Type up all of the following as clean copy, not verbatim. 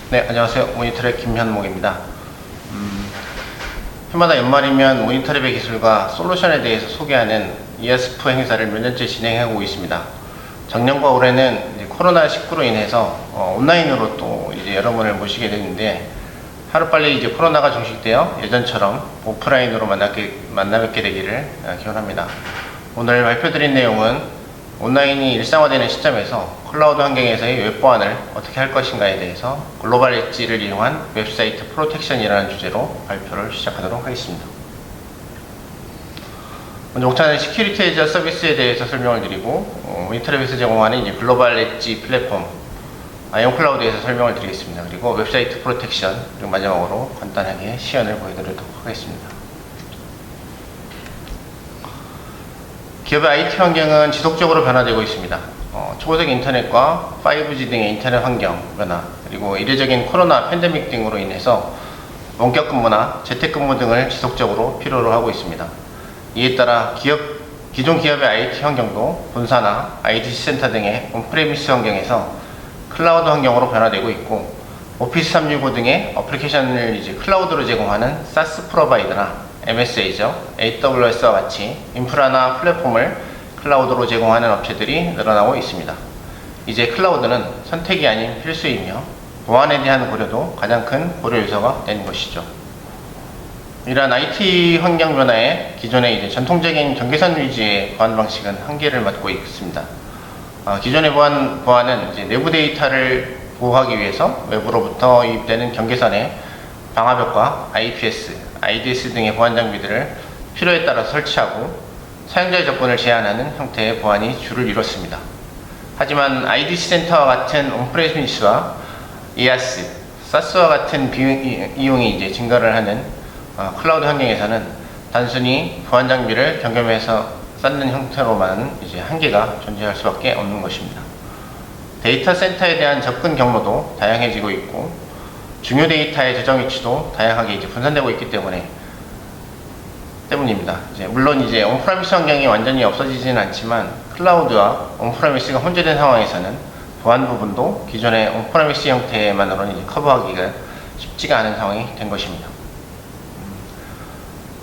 네, 안녕하세요. 모니터랩 김현목입니다. 해마다 연말이면 모니터랩의 기술과 솔루션에 대해서 소개하는 이아스프 행사를 몇 년째 진행하고 있습니다. 작년과 올해는 이제 코로나19로 인해서 온라인으로 또 이제 여러분을 모시게 됐는데, 하루빨리 이제 코로나가 종식되어 예전처럼 오프라인으로 만나 뵙게 되기를 기원합니다. 오늘 발표드린 내용은 온라인이 일상화되는 시점에서 클라우드 환경에서의 웹 보안을 어떻게 할 것인가에 대해서 글로벌 엣지를 이용한 웹사이트 프로텍션이라는 주제로 발표를 시작하도록 하겠습니다. 먼저 옥타는 시큐리티 에이저 서비스에 대해서 설명을 드리고, 모니터랩에서 제공하는 이제 글로벌 엣지 플랫폼 아이온클라우드에서 설명을 드리겠습니다. 그리고 웹사이트 프로텍션, 그리고 마지막으로 간단하게 시연을 보여드리도록 하겠습니다. 기업의 IT 환경은 지속적으로 변화되고 있습니다. 초고속 인터넷과 5G 등의 인터넷 환경 변화, 그리고 이례적인 코로나 팬데믹 등으로 인해서 원격 근무나 재택근무 등을 지속적으로 필요로 하고 있습니다. 이에 따라 기존 기업의 IT 환경도 본사나 IDC 센터 등의 온프레미스 환경에서 클라우드 환경으로 변화되고 있고, 오피스 365 등의 어플리케이션을 이제 클라우드로 제공하는 SaaS 프로바이더나 MSA죠. AWS와 같이 인프라나 플랫폼을 클라우드로 제공하는 업체들이 늘어나고 있습니다. 이제 클라우드는 선택이 아닌 필수이며 보안에 대한 고려도 가장 큰 고려 요소가 된 것이죠. 이러한 IT 환경 변화에 기존의 이제 전통적인 경계선 위주의 보안 방식은 한계를 맞고 있습니다. 기존의 보안은 이제 내부 데이터를 보호하기 위해서 외부로부터 유입되는 경계선에 방화벽과 IPS, IDS 등의 보안 장비들을 필요에 따라 설치하고 사용자의 접근을 제한하는 형태의 보안이 주를 이뤘습니다. 하지만 IDC 센터와 같은 온프레미스와 IaaS, SaaS와 같은 이용이 이제 증가를 하는 클라우드 환경에서는 단순히 보안 장비를 경험해서 쌓는 형태로만 이제 한계가 존재할 수밖에 없는 것입니다. 데이터 센터에 대한 접근 경로도 다양해지고 있고, 중요 데이터의 저장 위치도 다양하게 이제 분산되고 있기 때문입니다. 물론 이제 온프레미스 환경이 완전히 없어지지는 않지만, 클라우드와 온프레미스가 혼재된 상황에서는 보안 부분도 기존의 온프레미스 형태만으로는 이제 커버하기가 쉽지가 않은 상황이 된 것입니다.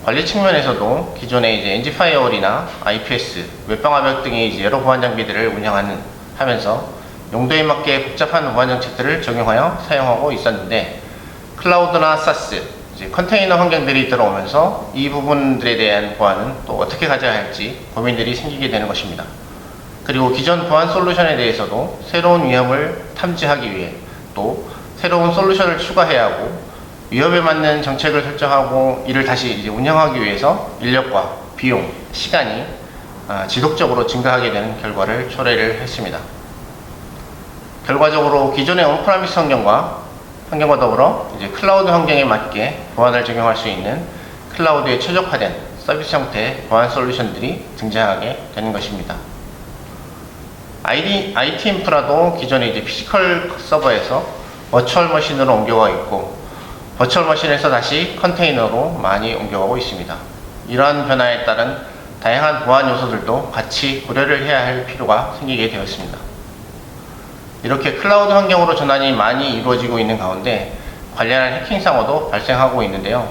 관리 측면에서도 기존의 이제 엔지 파이어월이나 IPS, 웹방화벽 등의 이제 여러 보안 장비들을 하면서 용도에 맞게 복잡한 보안 정책들을 적용하여 사용하고 있었는데, 클라우드나 SaaS, 이제 컨테이너 환경들이 들어오면서 이 부분들에 대한 보안은 또 어떻게 가져야 할지 고민들이 생기게 되는 것입니다. 그리고 기존 보안 솔루션에 대해서도 새로운 위험을 탐지하기 위해 또 새로운 솔루션을 추가해야 하고, 위협에 맞는 정책을 설정하고 이를 다시 이제 운영하기 위해서 인력과 비용, 시간이 지속적으로 증가하게 되는 결과를 초래를 했습니다. 결과적으로 기존의 온프레미스 환경과 더불어 이제 클라우드 환경에 맞게 보안을 적용할 수 있는 클라우드에 최적화된 서비스 형태의 보안 솔루션들이 등장하게 되는 것입니다. IT 인프라도 기존의 이제 피지컬 서버에서 버추얼 머신으로 옮겨가 있고, 버추얼 머신에서 다시 컨테이너로 많이 옮겨가고 있습니다. 이러한 변화에 따른 다양한 보안 요소들도 같이 고려를 해야 할 필요가 생기게 되었습니다. 이렇게 클라우드 환경으로 전환이 많이 이루어지고 있는 가운데 관련한 해킹 사고도 발생하고 있는데요.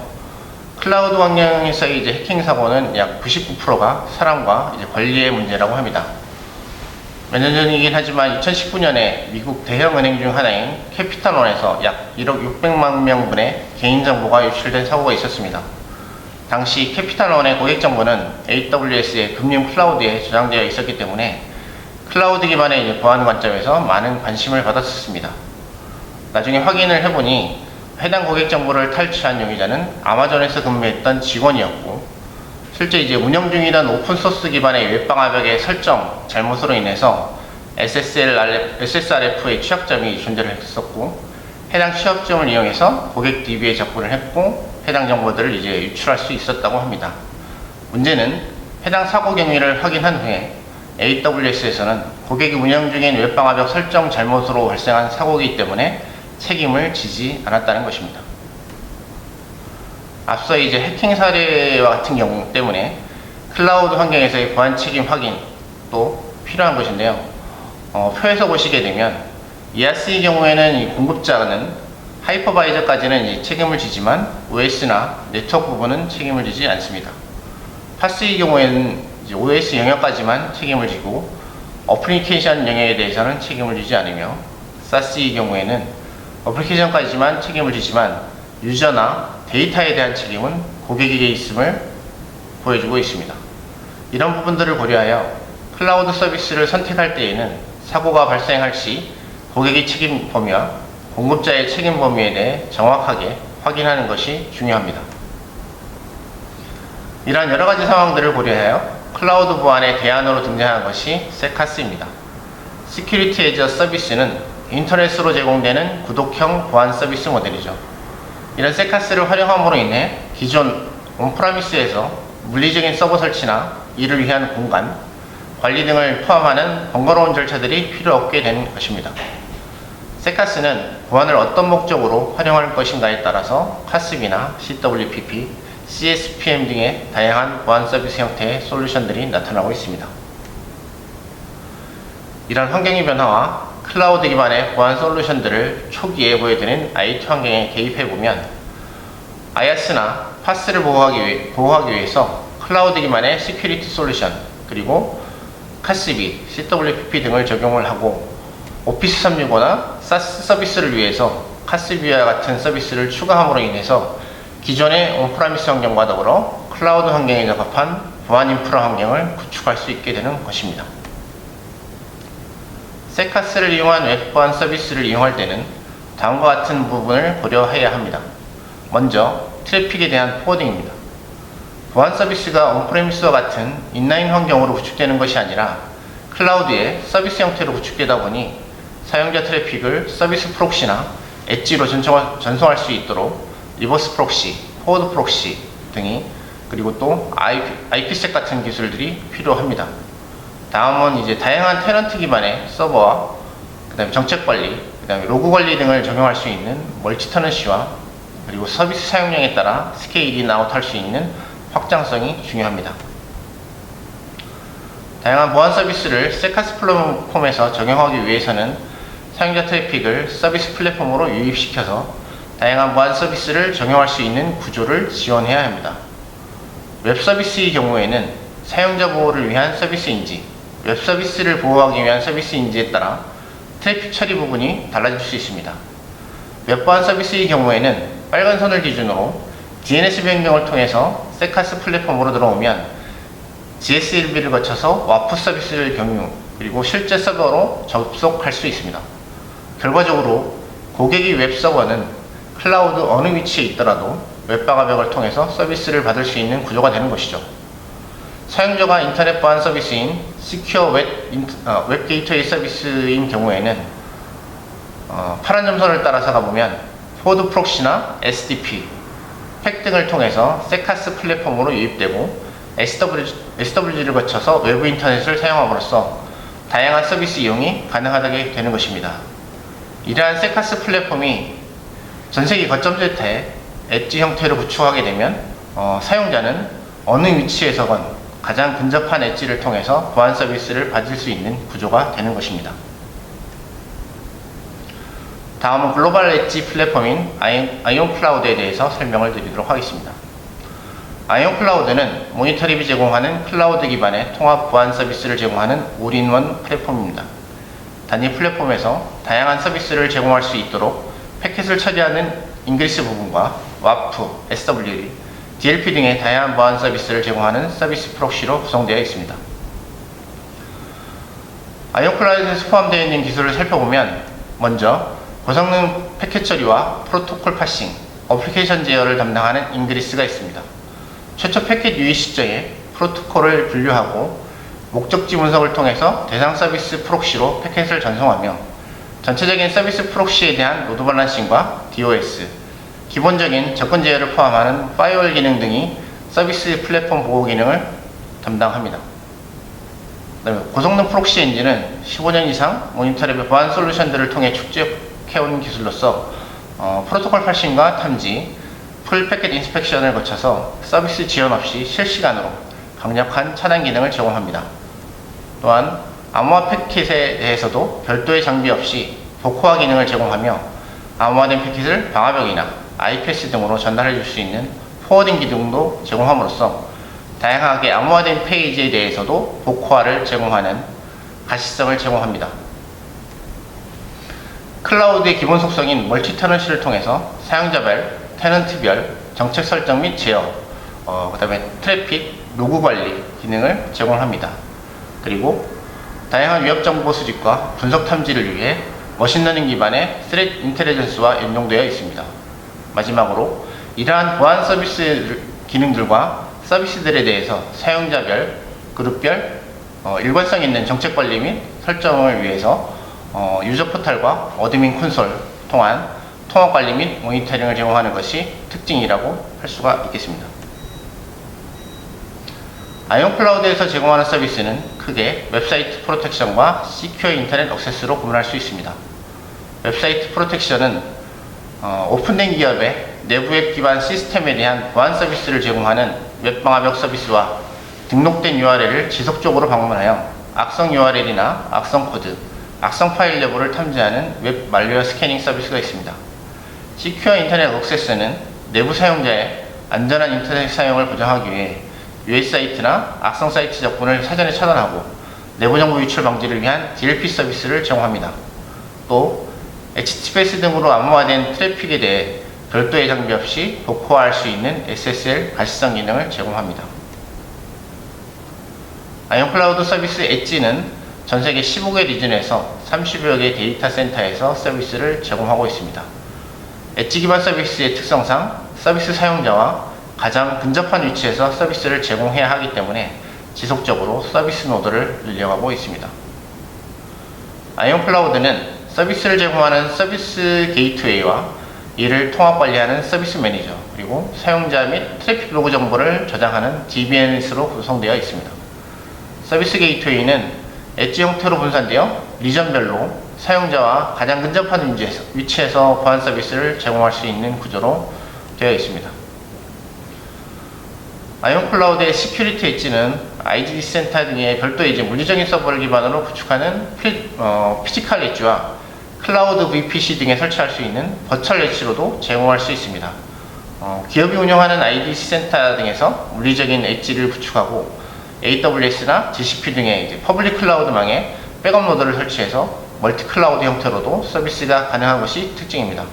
클라우드 환경에서의 이제 해킹 사고는 약 99%가 사람과 이제 관리의 문제라고 합니다. 몇 년 전이긴 하지만 2019년에 미국 대형 은행 중 하나인 캐피탈원에서 약 1억 600만 명분의 개인정보가 유출된 사고가 있었습니다. 당시 캐피탈원의 고객 정보는 AWS의 금융 클라우드에 저장되어 있었기 때문에 클라우드 기반의 보안 관점에서 많은 관심을 받았었습니다. 나중에 확인을 해보니 해당 고객 정보를 탈취한 용의자는 아마존에서 근무했던 직원이었고, 실제 이제 운영 중이던 오픈소스 기반의 웹방화벽의 설정 잘못으로 인해서 SSRF의 취약점이 존재를 했었고, 해당 취약점을 이용해서 고객 DB에 접근을 했고 해당 정보들을 이제 유출할 수 있었다고 합니다. 문제는 해당 사고 경위를 확인한 후에 AWS에서는 고객이 운영 중인 웹방화벽 설정 잘못으로 발생한 사고이기 때문에 책임을 지지 않았다는 것입니다. 앞서 이제 해킹 사례와 같은 경우 때문에 클라우드 환경에서의 보안 책임 확인도 필요한 것인데요. 표에서 보시게 되면 IaaS의 경우에는 이 공급자는 하이퍼바이저까지는 책임을 지지만 OS나 네트워크 부분은 책임을 지지 않습니다. 파스의 경우에는 OS 영역까지만 책임을 지고 어플리케이션 영역에 대해서는 책임을 지지 않으며, SaaS의 경우에는 어플리케이션까지만 책임을 지지만 유저나 데이터에 대한 책임은 고객에게 있음을 보여주고 있습니다. 이런 부분들을 고려하여 클라우드 서비스를 선택할 때에는 사고가 발생할 시 고객의 책임 범위와 공급자의 책임 범위에 대해 정확하게 확인하는 것이 중요합니다. 이러한 여러가지 상황들을 고려하여 클라우드 보안의 대안으로 등장한 것이 세카스입니다. Security as a Service는 인터넷으로 제공되는 구독형 보안 서비스 모델이죠. 이런 세카스를 활용함으로 인해 기존 온프라미스에서 물리적인 서버 설치나 이를 위한 공간, 관리 등을 포함하는 번거로운 절차들이 필요 없게 된 것입니다. 세카스는 보안을 어떤 목적으로 활용할 것인가에 따라서 카스비나 CWPP, CSPM 등의 다양한 보안 서비스 형태의 솔루션들이 나타나고 있습니다. 이런 환경의 변화와 클라우드 기반의 보안 솔루션들을 초기에 보여드린 IT 환경에 개입해보면 IaaS나 파스를 보호하기 위해서 클라우드 기반의 시큐리티 솔루션, 그리고 카스비, CWPP 등을 적용을 하고 오피스 365나 SaaS 서비스를 위해서 카스비와 같은 서비스를 추가함으로 인해서 기존의 온프라미스 환경과 더불어 클라우드 환경에 적합한 보안 인프라 환경을 구축할 수 있게 되는 것입니다. 세카스를 이용한 웹 보안 서비스를 이용할 때는 다음과 같은 부분을 고려해야 합니다. 먼저 트래픽에 대한 포워딩입니다. 보안 서비스가 온프레미스와 같은 인라인 환경으로 구축되는 것이 아니라 클라우드의 서비스 형태로 구축되다 보니 사용자 트래픽을 서비스 프록시나 엣지로 전송할 수 있도록 리버스 프록시, 포워드 프록시 등이, 그리고 또 IPsec 같은 기술들이 필요합니다. 다음은 다양한 테넌트 기반의 서버와 그다음에 정책 관리, 그다음에 로그 관리 등을 적용할 수 있는 멀티 테넌시와, 그리고 서비스 사용량에 따라 스케일이 아웃할 수 있는 확장성이 중요합니다. 다양한 보안 서비스를 세카스 플랫폼에서 적용하기 위해서는 사용자 트래픽을 서비스 플랫폼으로 유입시켜서 다양한 보안 서비스를 적용할 수 있는 구조를 지원해야 합니다. 웹 서비스의 경우에는 사용자 보호를 위한 서비스인지, 웹 서비스를 보호하기 위한 서비스인지에 따라 트래픽 처리 부분이 달라질 수 있습니다. 웹 보안 서비스의 경우에는 빨간 선을 기준으로 DNS 변경을 통해서 세카스 플랫폼으로 들어오면 GSLB를 거쳐서 와프 서비스를 경유, 그리고 실제 서버로 접속할 수 있습니다. 결과적으로 고객의 웹 서버는 클라우드 어느 위치에 있더라도 웹방화벽을 통해서 서비스를 받을 수 있는 구조가 되는 것이죠. 사용자가 인터넷 보안 서비스인 시큐어 웹 게이트웨이 서비스인 경우에는 파란 점선을 따라서 가보면 포드 프록시나 SDP, 팩 등을 통해서 세카스 플랫폼으로 유입되고 SWG를 거쳐서 외부 인터넷을 사용함으로써 다양한 서비스 이용이 가능하게 되는 것입니다. 이러한 세카스 플랫폼이 전세계 거점 델타의 엣지 형태로 구축하게 되면 사용자는 어느 위치에서건 가장 근접한 엣지를 통해서 보안 서비스를 받을 수 있는 구조가 되는 것입니다. 다음은 글로벌 엣지 플랫폼인 아이온 클라우드에 대해서 설명을 드리도록 하겠습니다. 아이온 클라우드는 모니터립이 제공하는 클라우드 기반의 통합 보안 서비스를 제공하는 올인원 플랫폼입니다. 단위 플랫폼에서 다양한 서비스를 제공할 수 있도록 패킷을 처리하는 잉글리시 부분과 와프, SWD, DLP 등의 다양한 보안 서비스를 제공하는 서비스 프록시로 구성되어 있습니다. 아이온 클라우드에서 포함되어 있는 기술을 살펴보면 먼저 고성능 패킷 처리와 프로토콜 파싱, 어플리케이션 제어를 담당하는 잉그리스가 있습니다. 최초 패킷 유입 시점에 프로토콜을 분류하고 목적지 분석을 통해서 대상 서비스 프록시로 패킷을 전송하며 전체적인 서비스 프록시에 대한 로드 밸런싱과 DOS, 기본적인 접근 제어를 포함하는 파이어월 기능 등이 서비스 플랫폼 보호 기능을 담당합니다. 고성능 프록시 엔진은 15년 이상 모니터랩의 보안 솔루션들을 통해 축적해온 기술로서 프로토콜 파싱과 탐지, 풀 패킷 인스펙션을 거쳐서 서비스 지연 없이 실시간으로 강력한 차단 기능을 제공합니다. 또한 암호화 패킷에 대해서도 별도의 장비 없이 복호화 기능을 제공하며 암호화된 패킷을 방화벽이나 IPS 등으로 전달해 줄 수 있는 포워딩 기능도 제공함으로써 다양하게 암호화된 페이지에 대해서도 복호화를 제공하는 가시성을 제공합니다. 클라우드의 기본 속성인 멀티 테넌시를 통해서 사용자별, 테넌트별 정책 설정 및 제어, 그 다음에 트래픽, 로그 관리 기능을 제공합니다. 그리고 다양한 위협 정보 수집과 분석 탐지를 위해 머신러닝 기반의 스레트 인텔리전스와 연동되어 있습니다. 마지막으로 이러한 보안 서비스 기능들과 서비스들에 대해서 사용자별, 그룹별, 일관성 있는 정책 관리 및 설정을 위해서 유저 포털과 어드민 콘솔 통한 통합 관리 및 모니터링을 제공하는 것이 특징이라고 할 수가 있겠습니다. 아이온 클라우드에서 제공하는 서비스는 크게 웹사이트 프로텍션과 시큐어 인터넷 액세스로 구분할 수 있습니다. 웹사이트 프로텍션은 오픈된 기업의 내부 웹 기반 시스템에 대한 보안 서비스를 제공하는 웹방화벽 서비스와 등록된 URL을 지속적으로 방문하여 악성 URL이나 악성 코드, 악성 파일 여부를 탐지하는 웹 말웨어 스캐닝 서비스가 있습니다. 시큐어 인터넷 액세스는 내부 사용자의 안전한 인터넷 사용을 보장하기 위해 유해 사이트나 악성 사이트 접근을 사전에 차단하고 내부 정보 유출 방지를 위한 DLP 서비스를 제공합니다. 또 HTTPS 등으로 암호화된 트래픽에 대해 별도의 장비 없이 복호화할 수 있는 SSL 가시성 기능을 제공합니다. 아이온 클라우드 서비스 엣지는 전세계 15개 리전에서 30여 개 데이터 센터에서 서비스를 제공하고 있습니다. 엣지 기반 서비스의 특성상 서비스 사용자와 가장 근접한 위치에서 서비스를 제공해야 하기 때문에 지속적으로 서비스 노드를 늘려가고 있습니다. 아이온 클라우드는 서비스를 제공하는 서비스 게이트웨이와 이를 통합 관리하는 서비스 매니저, 그리고 사용자 및 트래픽 로그 정보를 저장하는 DBNS로 구성되어 있습니다. 서비스 게이트웨이는 엣지 형태로 분산되어 리전별로 사용자와 가장 근접한 위치에서 보안 서비스를 제공할 수 있는 구조로 되어 있습니다. 아이온 클라우드의 시큐리티 엣지는 IDC 센터 등의 별도의 물리적인 서버를 기반으로 구축하는 피지컬 엣지와 클라우드 VPC 등에 설치할 수 있는 버추얼 엣지로도 제공할 수 있습니다. 기업이 운영하는 IDC 센터 등에서 물리적인 엣지를 구축하고 AWS나 GCP 등의 퍼블릭 클라우드망에 백업 노드를 설치해서 멀티 클라우드 형태로도 서비스가 가능한 것이 특징입니다.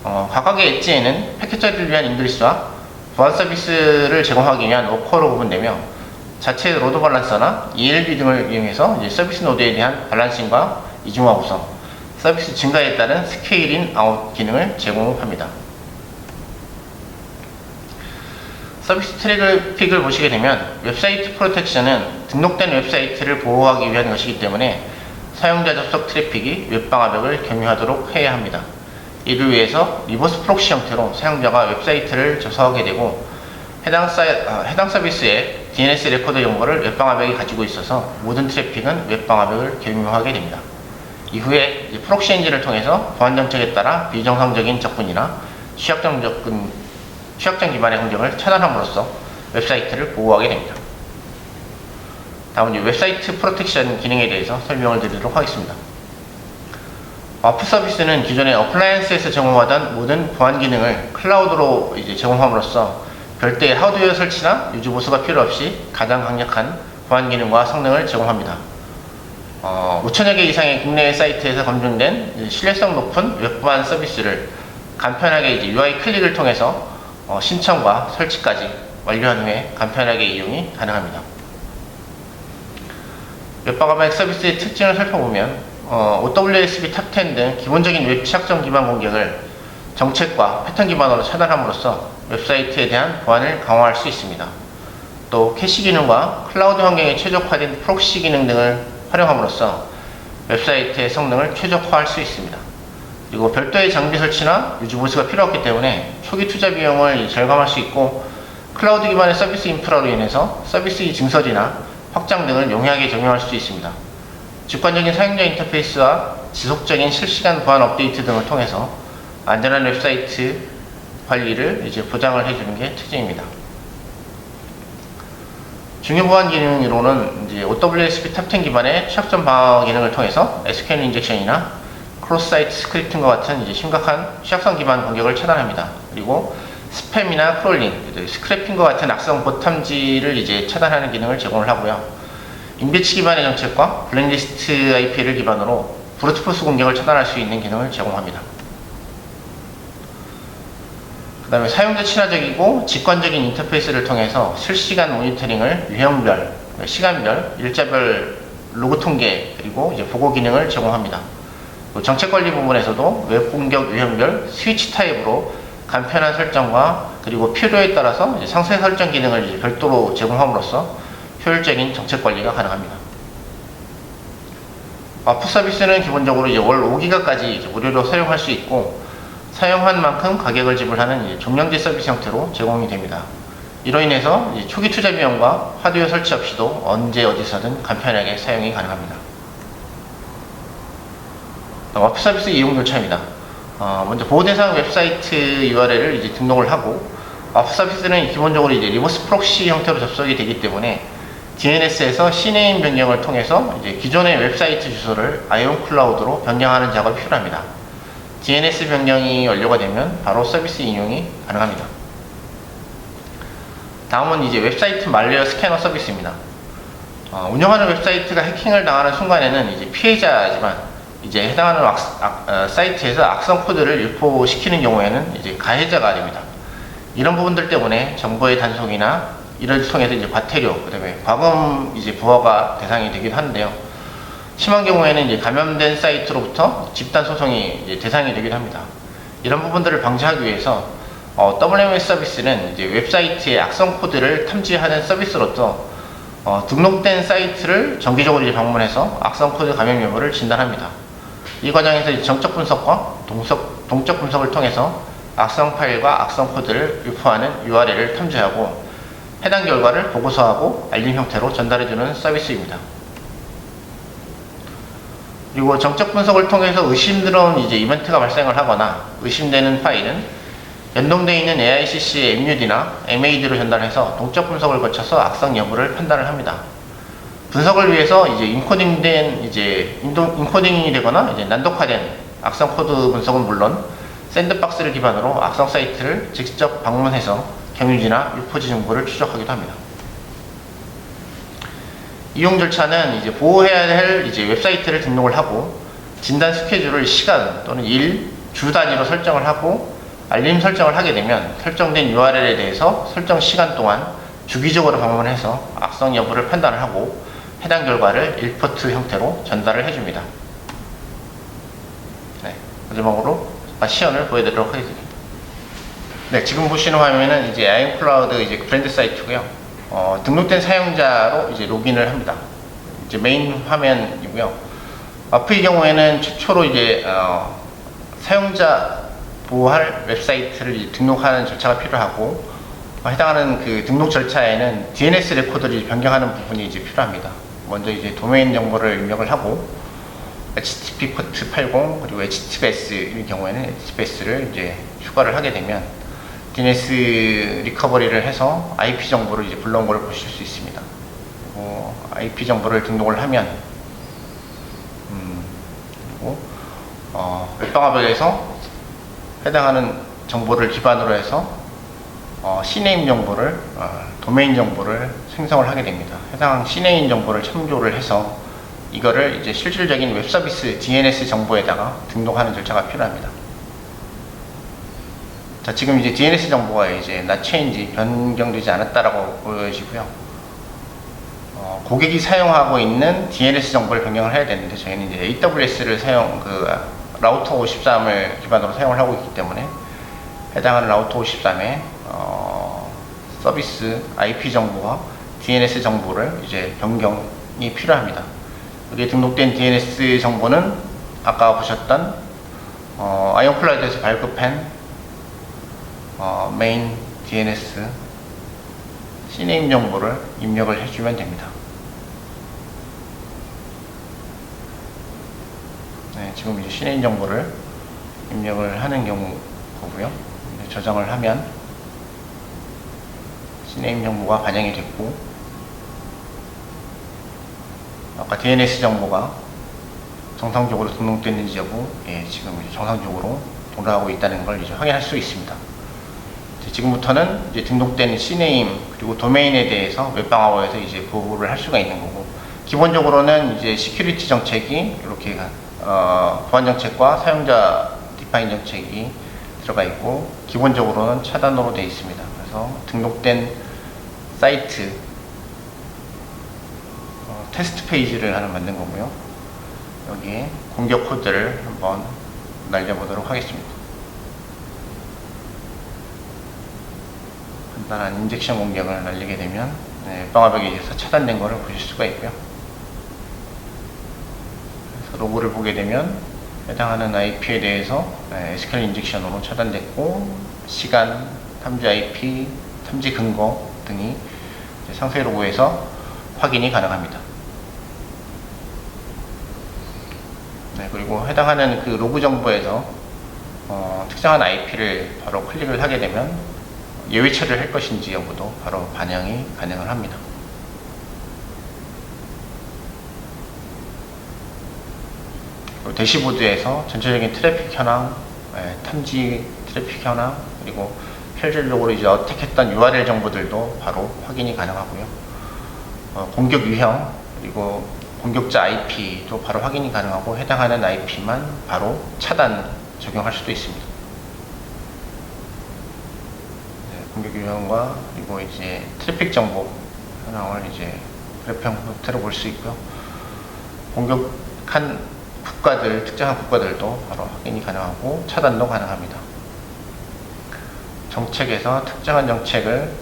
각각의 엣지에는 패키지를 위한 잉글리시와 보안 서비스를 제공하기 위한 워커로 구분되며 자체 로드 밸런서나 ELB 등을 이용해서 서비스 노드에 대한 밸런싱과 이중화 구성, 서비스 증가에 따른 스케일인 아웃 기능을 제공합니다. 서비스 트래픽을 보시게 되면 웹사이트 프로텍션은 등록된 웹사이트를 보호하기 위한 것이기 때문에 사용자 접속 트래픽이 웹방화벽을 경유하도록 해야 합니다. 이를 위해서 리버스 프록시 형태로 사용자가 웹사이트를 접속하게 되고 해당 서비스의 DNS 레코드 정보를 웹방화벽이 가지고 있어서 모든 트래픽은 웹방화벽을 경유하게 됩니다. 이후에 프록시 엔진을 통해서 보안 정책에 따라 비정상적인 접근이나 취약점 기반의 환경을 차단함으로써 웹사이트를 보호하게 됩니다. 다음은 웹사이트 프로텍션 기능에 대해서 설명을 드리도록 하겠습니다. 와프 서비스는 기존의 어플라이언스에서 제공하던 모든 보안 기능을 클라우드로 제공함으로써 별도의 하드웨어 설치나 유지 보수가 필요 없이 가장 강력한 보안 기능과 성능을 제공합니다. 5천여 개 이상의 국내외 사이트에서 검증된 신뢰성 높은 웹보안 서비스를 간편하게 UI 클릭을 통해서 신청과 설치까지 완료한 후에 간편하게 이용이 가능합니다. 웹방화벽 서비스의 특징을 살펴보면 OWASP 탑10 등 기본적인 웹 취약점 기반 공격을 정책과 패턴 기반으로 차단함으로써 웹사이트에 대한 보안을 강화할 수 있습니다. 또 캐시 기능과 클라우드 환경에 최적화된 프록시 기능 등을 활용함으로써 웹사이트의 성능을 최적화할 수 있습니다. 그리고 별도의 장비 설치나 유지 보수가 필요 없기 때문에 초기 투자 비용을 절감할 수 있고 클라우드 기반의 서비스 인프라로 인해서 서비스 증설이나 확장 등을 용이하게 적용할 수 있습니다. 직관적인 사용자 인터페이스와 지속적인 실시간 보안 업데이트 등을 통해서 안전한 웹사이트 관리를 보장을 해주는 게 특징입니다. 중요 보안 기능으로는 OWASP 탑10 기반의 취약점 방어 기능을 통해서 SQL 인젝션이나 크로스-사이트 스크립팅과 같은 이제 심각한 취약성 기반 공격을 차단합니다. 그리고 스팸이나 크롤링, 스크래핑과 같은 악성 봇 탐지를 이제 차단하는 기능을 제공을 하고요. 인비치 기반의 정책과 블랙리스트 IP를 기반으로 브루트포스 공격을 차단할 수 있는 기능을 제공합니다. 그 다음에 사용자 친화적이고 직관적인 인터페이스를 통해서 실시간 모니터링을 유형별, 시간별, 일자별 로그 통계, 그리고 이제 보고 기능을 제공합니다. 정책 관리 부분에서도 웹 공격 유형별 스위치 타입으로 간편한 설정과 그리고 필요에 따라서 이제 상세 설정 기능을 이제 별도로 제공함으로써 효율적인 정책 관리가 가능합니다. 와프 서비스는 기본적으로 이제 월 5기가까지 이제 무료로 사용할 수 있고, 사용한 만큼 가격을 지불하는 이제 종량제 서비스 형태로 제공이 됩니다. 이로 인해서 이제 초기 투자 비용과 하드웨어 설치 없이도 언제 어디서든 간편하게 사용이 가능합니다. 와프 서비스 이용 절차입니다. 먼저 보호대상 웹사이트 URL을 이제 등록을 하고, 와프 서비스는 기본적으로 이제 리버스 프록시 형태로 접속이 되기 때문에 DNS에서 CNAME 변경을 통해서 이제 기존의 웹사이트 주소를 아이온 클라우드로 변경하는 작업이 필요합니다. DNS 변경이 완료가 되면 바로 서비스 인용이 가능합니다. 다음은 이제 웹사이트 말웨어 스캐너 서비스입니다. 운영하는 웹사이트가 해킹을 당하는 순간에는 이제 피해자지만 이제 해당하는 사이트에서 악성 코드를 유포시키는 경우에는 이제 가해자가 됩니다. 이런 부분들 때문에 정보의 단속이나 이를 통해서 이제 과태료, 그 다음에 과금 이제 부과가 대상이 되기도 하는데요. 심한 경우에는 이제 감염된 사이트로부터 집단 소송이 이제 대상이 되기도 합니다. 이런 부분들을 방지하기 위해서 WMS 서비스는 이제 웹사이트의 악성 코드를 탐지하는 서비스로서 등록된 사이트를 정기적으로 이제 방문해서 악성 코드 감염 여부를 진단합니다. 이 과정에서 이제 정적 분석과 동적 분석을 통해서 악성 파일과 악성 코드를 유포하는 URL을 탐지하고 해당 결과를 보고서하고 알림 형태로 전달해주는 서비스입니다. 그리고 정적 분석을 통해서 의심스러운 이제 이벤트가 발생을 하거나 의심되는 파일은 연동되어 있는 AICC MUD나 MAD로 전달해서 동적 분석을 거쳐서 악성 여부를 판단을 합니다. 분석을 위해서 이제 인코딩이 되거나 이제 난독화된 악성 코드 분석은 물론 샌드박스를 기반으로 악성 사이트를 직접 방문해서 경유지나 유포지 정보를 추적하기도 합니다. 이용 절차는 이제 보호해야 할 이제 웹사이트를 등록을 하고 진단 스케줄을 시간 또는 일, 주 단위로 설정을 하고 알림 설정을 하게 되면 설정된 URL에 대해서 설정 시간 동안 주기적으로 방문해서 악성 여부를 판단을 하고 해당 결과를 일포트 형태로 전달을 해줍니다. 네, 마지막으로 시연을 보여드리도록 하겠습니다. 네, 지금 보시는 화면은 이제 아이온 클라우드 이제 브랜드 사이트고요. 등록된 사용자로 이제 로그인을 합니다. 이제 메인 화면이고요. 와프의 경우에는 최초로 이제 사용자 보호할 웹사이트를 이제 등록하는 절차가 필요하고 해당하는 그 등록 절차에는 DNS 레코드를 변경하는 부분이 이제 필요합니다. 먼저 이제 도메인 정보를 입력을 하고 HTTP 포트 80 그리고 HTTPS의 경우에는 HTTPS를 이제 추가를 하게 되면 DNS 리커버리를 해서 IP 정보를 이제 불러온 걸 보실 수 있습니다. 그리고 IP 정보를 등록을 하면 그리고 웹방화벽에서 해당하는 정보를 기반으로 해서 CNAME 정보를 도메인 정보를 생성을 하게 됩니다. 해당 CNAME 정보를 참조를 해서 이거를 이제 실질적인 웹서비스 DNS 정보에다가 등록하는 절차가 필요합니다. 자, 지금 이제 DNS 정보가 이제 not change 변경되지 않았다라고 보여지고요. 고객이 사용하고 있는 DNS 정보를 변경을 해야 되는데 저희는 이제 AWS를 라우터 53을 기반으로 사용을 하고 있기 때문에 해당하는 라우터 53의 서비스 IP 정보와 DNS 정보를 이제 변경이 필요합니다. 여기에 등록된 DNS 정보는 아까 보셨던 아이온 클라우드에서 발급한 메인 DNS CNAME 정보를 입력을 해주면 됩니다. 네, 지금 이제 CNAME 정보를 입력을 하는 경우고요. 저장을 하면 CNAME 정보가 반영이 됐고 아까 DNS 정보가 정상적으로 등록됐는지 여부, 지금 이제 정상적으로 돌아가고 있다는 걸 이제 확인할 수 있습니다. 지금부터는 이제 등록된 C네임 그리고 도메인에 대해서 웹방화에서 이제 보호를 할 수가 있는 거고, 기본적으로는 이제 시큐리티 정책이 이렇게 보안 정책과 사용자 디파인 정책이 들어가 있고, 기본적으로는 차단으로 되어 있습니다. 그래서 등록된 사이트 테스트 페이지를 하나 만든 거고요. 여기에 공격 코드를 한번 날려보도록 하겠습니다. 간단한 인젝션 공격을 날리게 되면 방화벽에 의해서 차단된 것을 보실 수가 있고요. 그래서 로그를 보게 되면 해당하는 IP에 대해서 SQL 인젝션으로 차단됐고, 시간, 탐지 IP, 탐지 근거 등이 상세 로그에서 확인이 가능합니다. 그리고 해당하는 그 로그 정보에서 특정한 IP를 바로 클릭을 하게 되면 예외 처리를 할 것인지 여부도 바로 반영이 가능을 합니다. 대시보드에서 전체적인 트래픽 현황, 탐지 트래픽 현황, 그리고 펠젤록으로 이제 어택했던 URL 정보들도 바로 확인이 가능하고요. 공격 유형, 그리고 공격자 IP도 바로 확인이 가능하고, 해당하는 IP만 바로 차단 적용할 수도 있습니다. 공격 유형과 그리고 이제 트래픽 정보 현황을 이제 그래프 형태로 볼 수 있고요. 공격한 국가들, 특정한 국가들도 바로 확인이 가능하고 차단도 가능합니다. 정책에서 특정한 정책을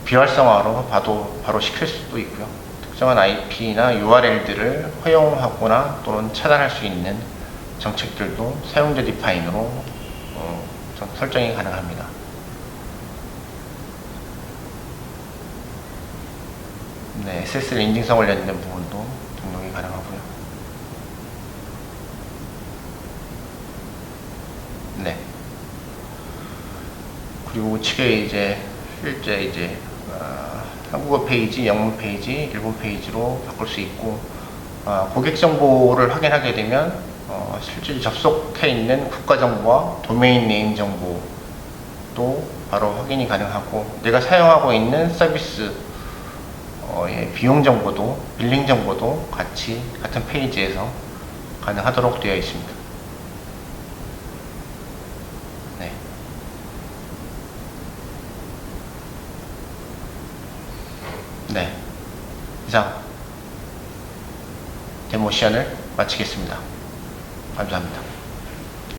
비활성화로 바로 시킬 수도 있고요. 특정한 IP나 URL들을 허용하거나 또는 차단할 수 있는 정책들도 사용자 디파인으로 설정이 가능합니다. SSL 인증성 관련된 부분도 등록이 가능하고요. 그리고 우측에 이제 실제 이제 한국어 페이지, 영문 페이지, 일본 페이지로 바꿀 수 있고, 고객 정보를 확인하게 되면 실제 접속해 있는 국가 정보와 도메인 네임 정보도 바로 확인이 가능하고, 내가 사용하고 있는 서비스 비용 정보도, 빌링 정보도 같은 페이지에서 가능하도록 되어 있습니다. 이상 데모 시연을 마치겠습니다. 감사합니다.